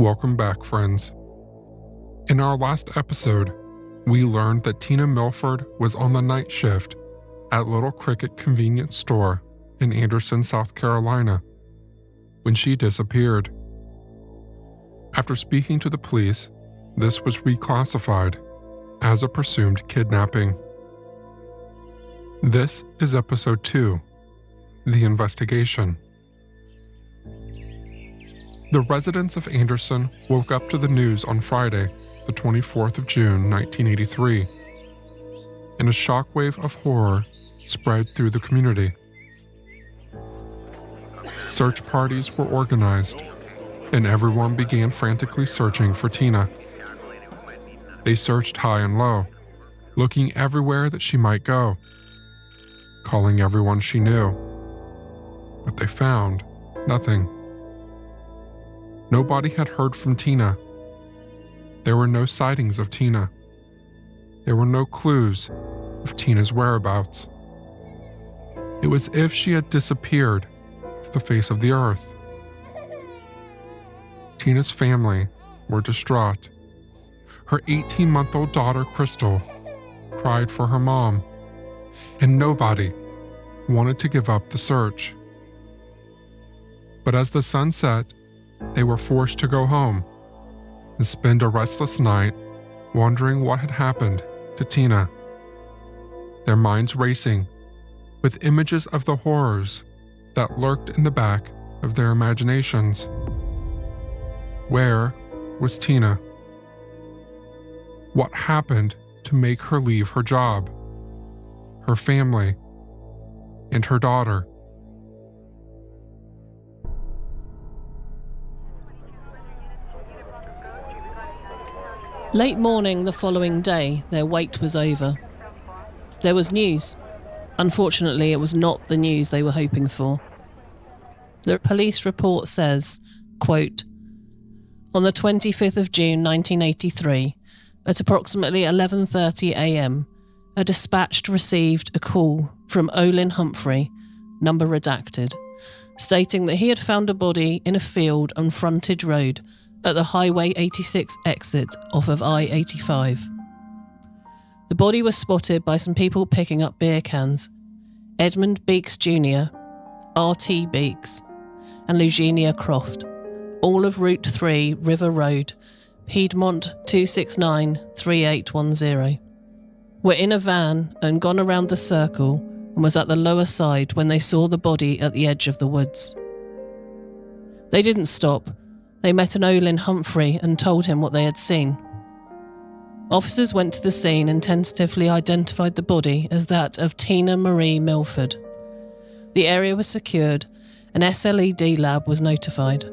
Welcome back, friends. In our last episode, we learned that Tina Milford was on the night shift at Little Cricket Convenience Store in Anderson, South Carolina, when she disappeared. After speaking to the police, this was reclassified as a presumed kidnapping. This is episode 2, The Investigation. The residents of Anderson woke up to the news on Friday, the 24th of June, 1983, and a shockwave of horror spread through the community. Search parties were organized, and everyone began frantically searching for Tina. They searched high and low, looking everywhere that she might go, calling everyone she knew, but they found nothing. Nobody had heard from Tina. There were no sightings of Tina. There were no clues of Tina's whereabouts. It was as if she had disappeared off the face of the earth. Tina's family were distraught. Her 18-month-old daughter, Crystal, cried for her mom, and nobody wanted to give up the search. But as the sun set, they were forced to go home and spend a restless night wondering what had happened to Tina. Their minds racing with images of the horrors that lurked in the back of their imaginations. Where was Tina? What happened to make her leave her job, her family, and her daughter? Late morning the following day, their wait was over. There was news. Unfortunately, it was not the news they were hoping for. The police report says, quote, "On the 25th of June 1983, at approximately 11:30 a.m, a dispatch received a call from Olin Humphrey, number redacted, stating that he had found a body in a field on Frontage Road at the Highway 86 exit off of I-85. The body was spotted by some people picking up beer cans: Edmund Beeks Jr., R.T. Beeks, and Eugenia Croft, all of Route 3 River Road, Piedmont 2693810. Were in a van and gone around the circle and was at the lower side when they saw the body at the edge of the woods. They didn't stop. They met an Olin Humphrey and told him what they had seen. Officers went to the scene and tentatively identified the body as that of Tina Marie Milford. The area was secured. An SLED lab was notified.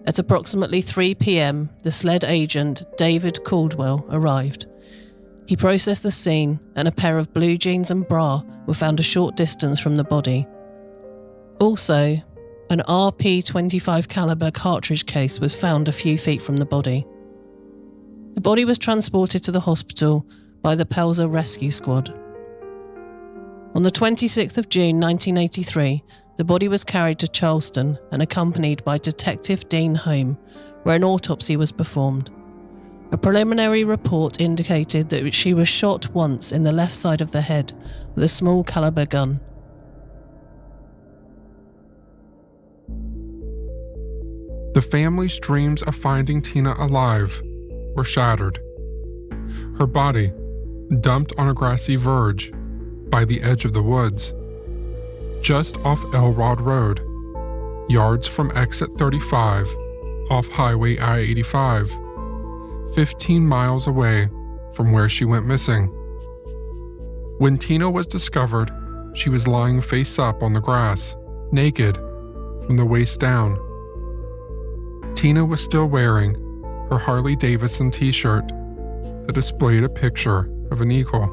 At approximately 3 p.m, the SLED agent, David Caldwell, arrived. He processed the scene, and a pair of blue jeans and bra were found a short distance from the body. Also, an RP-25 caliber cartridge case was found a few feet from the body. The body was transported to the hospital by the Pelzer Rescue Squad. On the 26th of June 1983, the body was carried to Charleston and accompanied by Detective Dean Home, where an autopsy was performed. A preliminary report indicated that she was shot once in the left side of the head with a small caliber gun. The family's dreams of finding Tina alive were shattered. Her body, dumped on a grassy verge by the edge of the woods, just off Elrod Road, yards from exit 35 off Highway I-85, 15 miles away from where she went missing. When Tina was discovered, she was lying face up on the grass, naked from the waist down. Tina was still wearing her Harley-Davidson t-shirt that displayed a picture of an eagle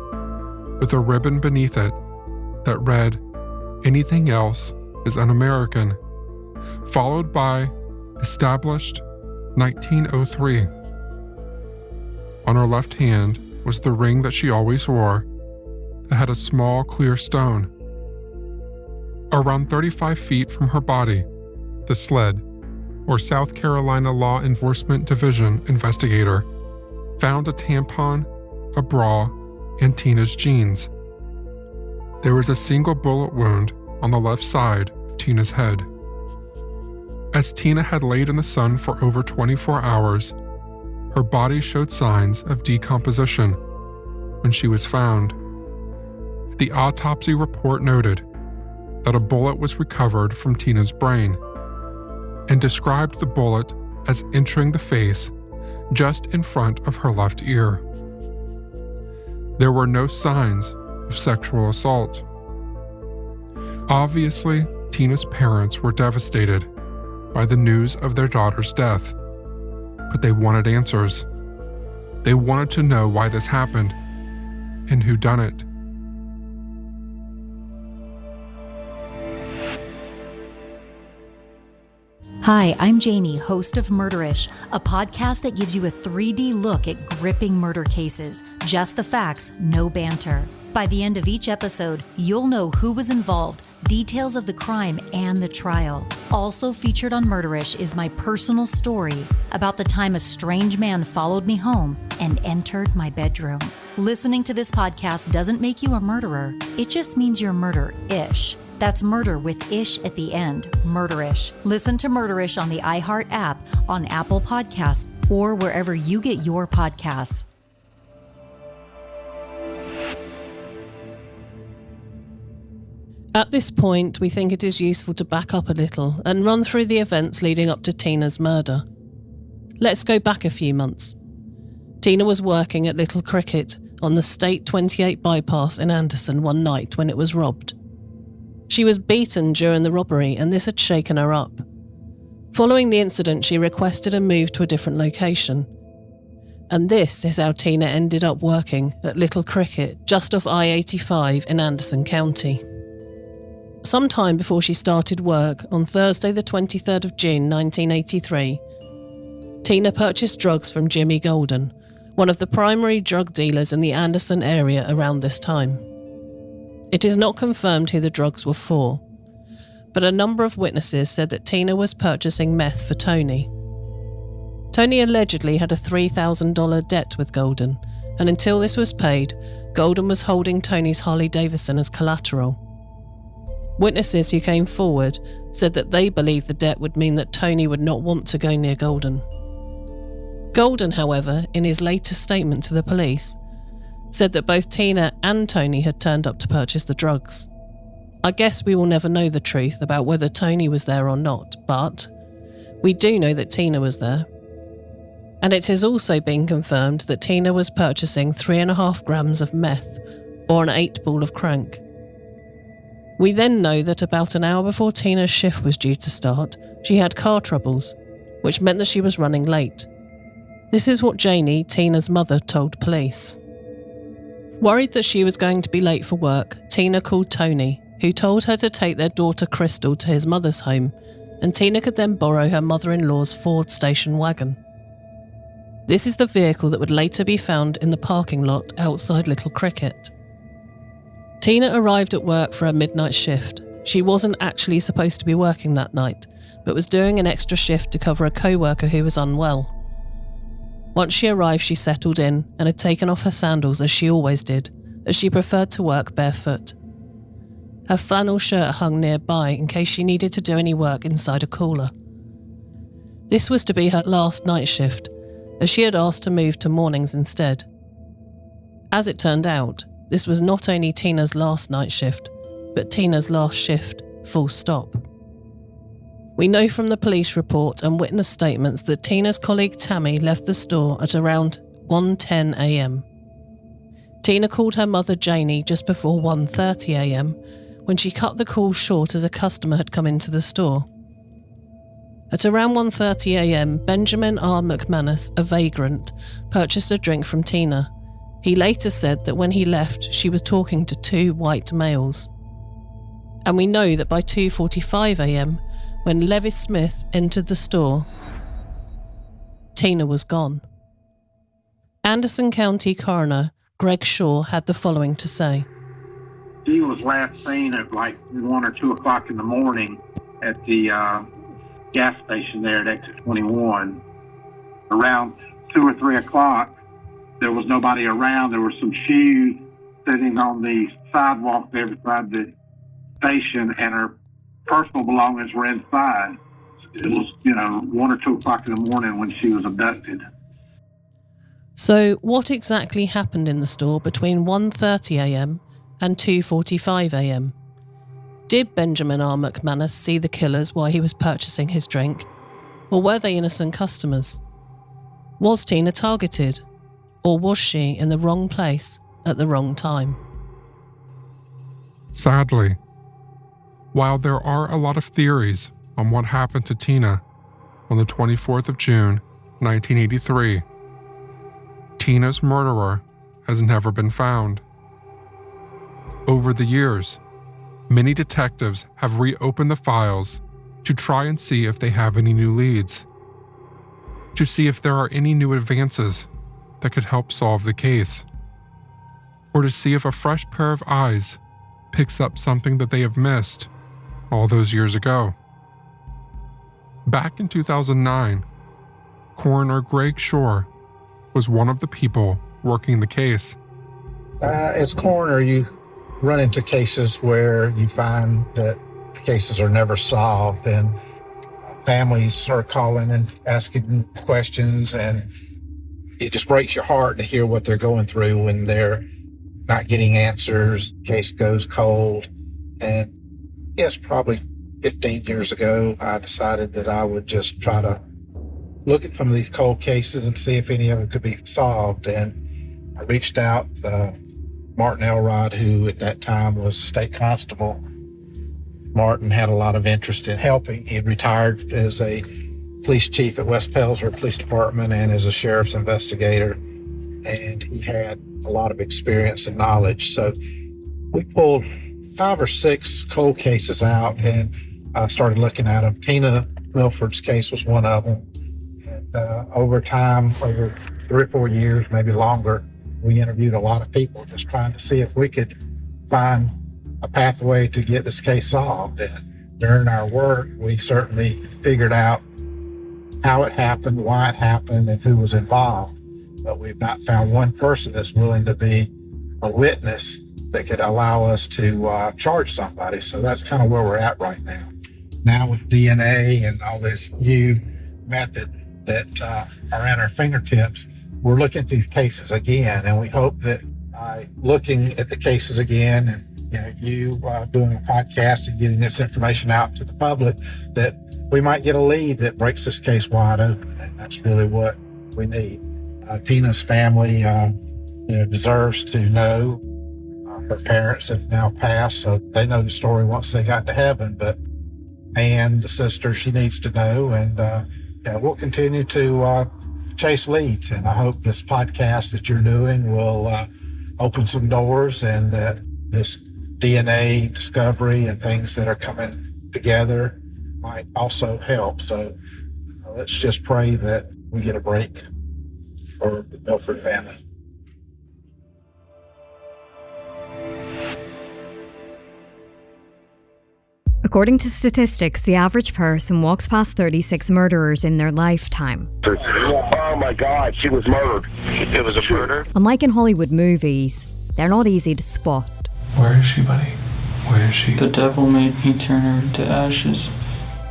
with a ribbon beneath it that read, "Anything else is un-American," followed by "Established 1903. On her left hand was the ring that she always wore that had a small clear stone. Around 35 feet from her body, the sled, or South Carolina Law Enforcement Division investigator, found a tampon, a bra, and Tina's jeans. There was a single bullet wound on the left side of Tina's head. As Tina had laid in the sun for over 24 hours, her body showed signs of decomposition when she was found. The autopsy report noted that a bullet was recovered from Tina's brain and described the bullet as entering the face just in front of her left ear. There were no signs of sexual assault. Obviously, Tina's parents were devastated by the news of their daughter's death, but they wanted answers. They wanted to know why this happened and who done it. Hi, I'm Jamie, host of Murderish, a podcast that gives you a 3D look at gripping murder cases. Just the facts, no banter. By the end of each episode, you'll know who was involved, details of the crime, and the trial. Also featured on Murderish is my personal story about the time a strange man followed me home and entered my bedroom. Listening to this podcast doesn't make you a murderer. It just means you're murder-ish. That's murder with ish at the end, Murderish. Listen to Murderish on the iHeart app, on Apple Podcasts, or wherever you get your podcasts. At this point, we think it is useful to back up a little and run through the events leading up to Tina's murder. Let's go back a few months. Tina was working at Little Cricket on the State 28 bypass in Anderson one night when it was robbed. She was beaten during the robbery and this had shaken her up. Following the incident, she requested a move to a different location. And this is how Tina ended up working at Little Cricket just off I-85 in Anderson County. Sometime before she started work, on Thursday the 23rd of June 1983, Tina purchased drugs from Jimmy Golden, one of the primary drug dealers in the Anderson area around this time. It is not confirmed who the drugs were for, but a number of witnesses said that Tina was purchasing meth for Tony. Tony allegedly had a $3,000 debt with Golden, and until this was paid, Golden was holding Tony's Harley Davidson as collateral. Witnesses who came forward said that they believed the debt would mean that Tony would not want to go near Golden. Golden, however, in his latest statement to the police, said that both Tina and Tony had turned up to purchase the drugs. I guess we will never know the truth about whether Tony was there or not, but we do know that Tina was there. And it has also been confirmed that Tina was purchasing 3.5 grams of meth, or an 8-ball of crank. We then know that about an hour before Tina's shift was due to start, she had car troubles, which meant that she was running late. This is what Janie, Tina's mother, told police. Worried that she was going to be late for work, Tina called Tony, who told her to take their daughter Crystal to his mother's home, and Tina could then borrow her mother-in-law's Ford station wagon. This is the vehicle that would later be found in the parking lot outside Little Cricket. Tina arrived at work for a midnight shift. She wasn't actually supposed to be working that night, but was doing an extra shift to cover a co-worker who was unwell. Once she arrived, she settled in and had taken off her sandals as she always did, as she preferred to work barefoot. Her flannel shirt hung nearby in case she needed to do any work inside a cooler. This was to be her last night shift, as she had asked to move to mornings instead. As it turned out, this was not only Tina's last night shift, but Tina's last shift, full stop. We know from the police report and witness statements that Tina's colleague Tammy left the store at around 1:10 a.m. Tina called her mother Janie just before 1:30 a.m. when she cut the call short as a customer had come into the store. At around 1:30 a.m, Benjamin R. McManus, a vagrant, purchased a drink from Tina. He later said that when he left, she was talking to 2 white males. And we know that by 2:45 a.m, when Levis Smith entered the store, Tina was gone. Anderson County Coroner Greg Shaw had the following to say. She was last seen at like 1 or 2 o'clock in the morning at the gas station there at exit 21. Around 2 or 3 o'clock, there was nobody around. There were some shoes sitting on the sidewalk there beside the station, and her personal belongings were inside. It was, 1 or 2 o'clock in the morning when she was abducted. So what exactly happened in the store between 1:30 a.m. and 2:45 a.m? Did Benjamin R. McManus see the killers while he was purchasing his drink, or were they innocent customers? Was Tina targeted, or was she in the wrong place at the wrong time? Sadly, while there are a lot of theories on what happened to Tina on the 24th of June, 1983, Tina's murderer has never been found. Over the years, many detectives have reopened the files to try and see if they have any new leads, to see if there are any new advances that could help solve the case, or to see if a fresh pair of eyes picks up something that they have missed all those years ago. Back in 2009, Coroner Greg Shore was one of the people working the case. As coroner, you run into cases where you find that the cases are never solved, and families are calling and asking questions, and it just breaks your heart to hear what they're going through when they're not getting answers. Case goes cold. And yes, probably 15 years ago, I decided that I would just try to look at some of these cold cases and see if any of them could be solved. And I reached out Martin Elrod, who at that time was state constable. Martin had a lot of interest in helping. He had retired as a police chief at West Pelzer Police Department and as a sheriff's investigator, and he had a lot of experience and knowledge. So we pulled 5 or 6 cold cases out and started looking at them. Tina Milford's case was one of them. And over time, over 3 or 4 years, maybe longer, we interviewed a lot of people just trying to see if we could find a pathway to get this case solved. And during our work, we certainly figured out how it happened, why it happened, and who was involved. But we've not found one person that's willing to be a witness that could allow us to charge somebody. So that's kind of where we're at right now. Now with DNA and all this new method that are at our fingertips, we're looking at these cases again, and we hope that by looking at the cases again and you doing a podcast and getting this information out to the public, that we might get a lead that breaks this case wide open, and that's really what we need. Tina's family, deserves to know. Her parents have now passed, so they know the story once they got to heaven. But Anne, the sister, she needs to know, and we'll continue to chase leads. And I hope this podcast that you're doing will open some doors, and that this DNA discovery and things that are coming together might also help. So let's just pray that we get a break for the Milford family. According to statistics, the average person walks past 36 murderers in their lifetime. Oh my God, she was murdered. It was a murder? Unlike in Hollywood movies, they're not easy to spot. Where is she, buddy? Where is she? The devil made me turn her into ashes.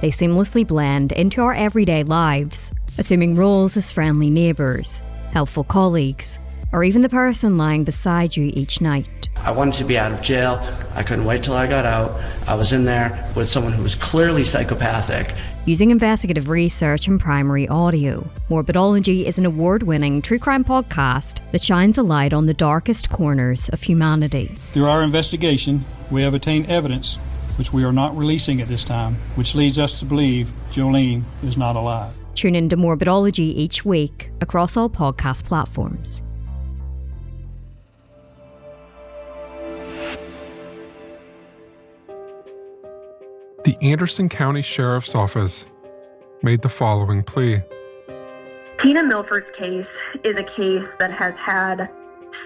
They seamlessly blend into our everyday lives, assuming roles as friendly neighbors, helpful colleagues, or even the person lying beside you each night. I wanted to be out of jail. I couldn't wait till I got out. I was in there with someone who was clearly psychopathic. Using investigative research and primary audio, Morbidology is an award-winning true crime podcast that shines a light on the darkest corners of humanity. Through our investigation, we have obtained evidence which we are not releasing at this time, which leads us to believe Jolene is not alive. Tune into Morbidology each week across all podcast platforms. The Anderson County Sheriff's Office made the following plea. Tina Milford's case is a case that has had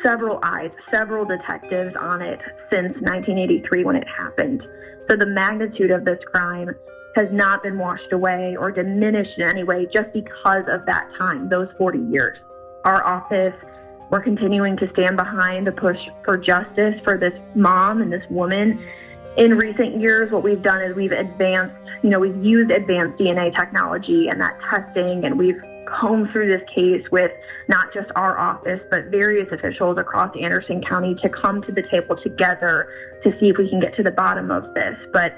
several eyes, several detectives on it since 1983 when it happened. So the magnitude of this crime has not been washed away or diminished in any way just because of that time, those 40 years. Our office, we're continuing to stand behind the push for justice for this mom and this woman. In recent years, what we've done is we've used advanced DNA technology and that testing, and we've combed through this case with not just our office, but various officials across Anderson County to come to the table together to see if we can get to the bottom of this. But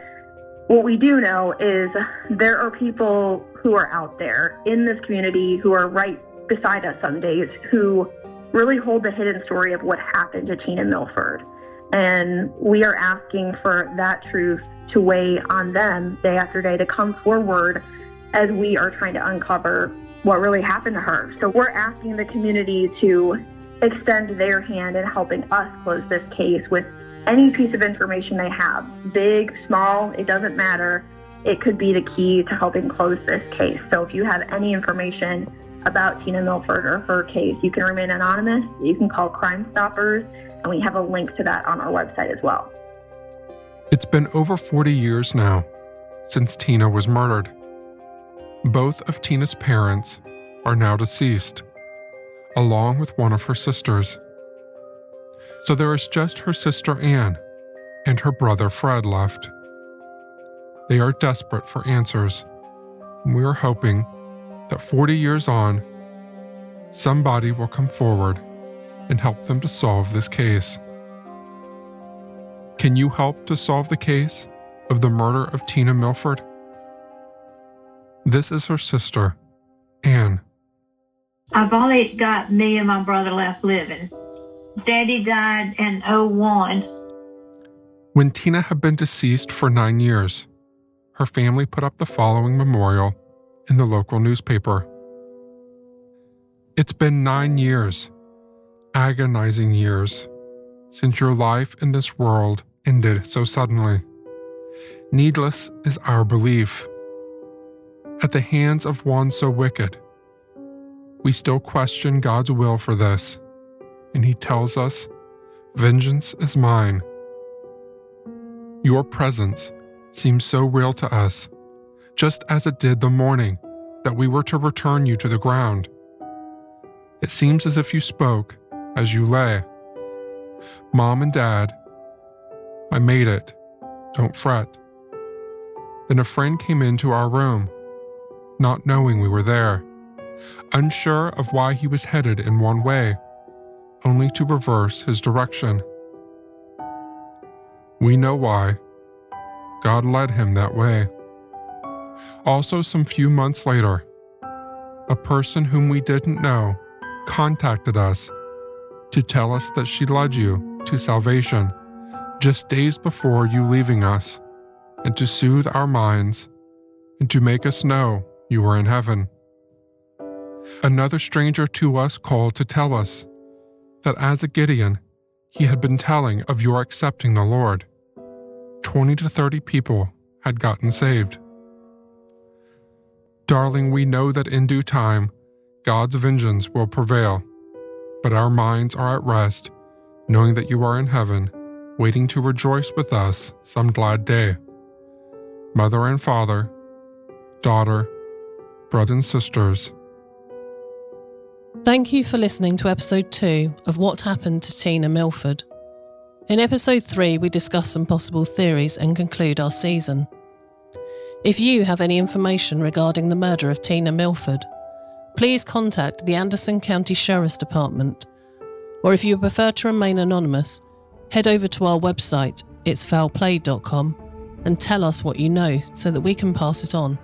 what we do know is there are people who are out there in this community who are right beside us some days who really hold the hidden story of what happened to Tina Milford. And we are asking for that truth to weigh on them day after day, to come forward as we are trying to uncover what really happened to her. So we're asking the community to extend their hand in helping us close this case with any piece of information they have. Big, small, it doesn't matter. It could be the key to helping close this case. So if you have any information about Tina Milford or her case, you can remain anonymous. You can call Crime Stoppers, and we have a link to that on our website as well. It's been over 40 years now since Tina was murdered. Both of Tina's parents are now deceased, along with one of her sisters. So there is just her sister Anne and her brother Fred left. They are desperate for answers, and we are hoping that 40 years on, somebody will come forward and help them to solve this case. Can you help to solve the case of the murder of Tina Milford? This is her sister, Anne. I've only got me and my brother left living. Daddy died in 2001. When Tina had been deceased for 9 years, her family put up the following memorial in the local newspaper. It's been 9 years, agonizing years, since your life in this world ended so suddenly. Needless is our belief. At the hands of one so wicked, we still question God's will for this, and He tells us, "Vengeance is mine." Your presence seems so real to us, just as it did the morning that we were to return you to the ground. It seems as if you spoke as you lay. "Mom and Dad, I made it. Don't fret." Then a friend came into our room, not knowing we were there, unsure of why he was headed in one way, only to reverse his direction. We know why. God led him that way. Also, some few months later, a person whom we didn't know contacted us to tell us that she led you to salvation just days before you leaving us, and to soothe our minds and to make us know you were in heaven. Another stranger to us called to tell us that as a Gideon, he had been telling of your accepting the Lord. 20 to 30 people had gotten saved. Darling, we know that in due time, God's vengeance will prevail, but our minds are at rest, knowing that you are in heaven, waiting to rejoice with us some glad day. Mother and father, daughter, brothers and sisters. Thank you for listening to episode 2 of What Happened to Tina Milford. In episode 3, we discuss some possible theories and conclude our season. If you have any information regarding the murder of Tina Milford, please contact the Anderson County Sheriff's Department, or if you prefer to remain anonymous, head over to our website, itsfoulplay.com, and tell us what you know so that we can pass it on.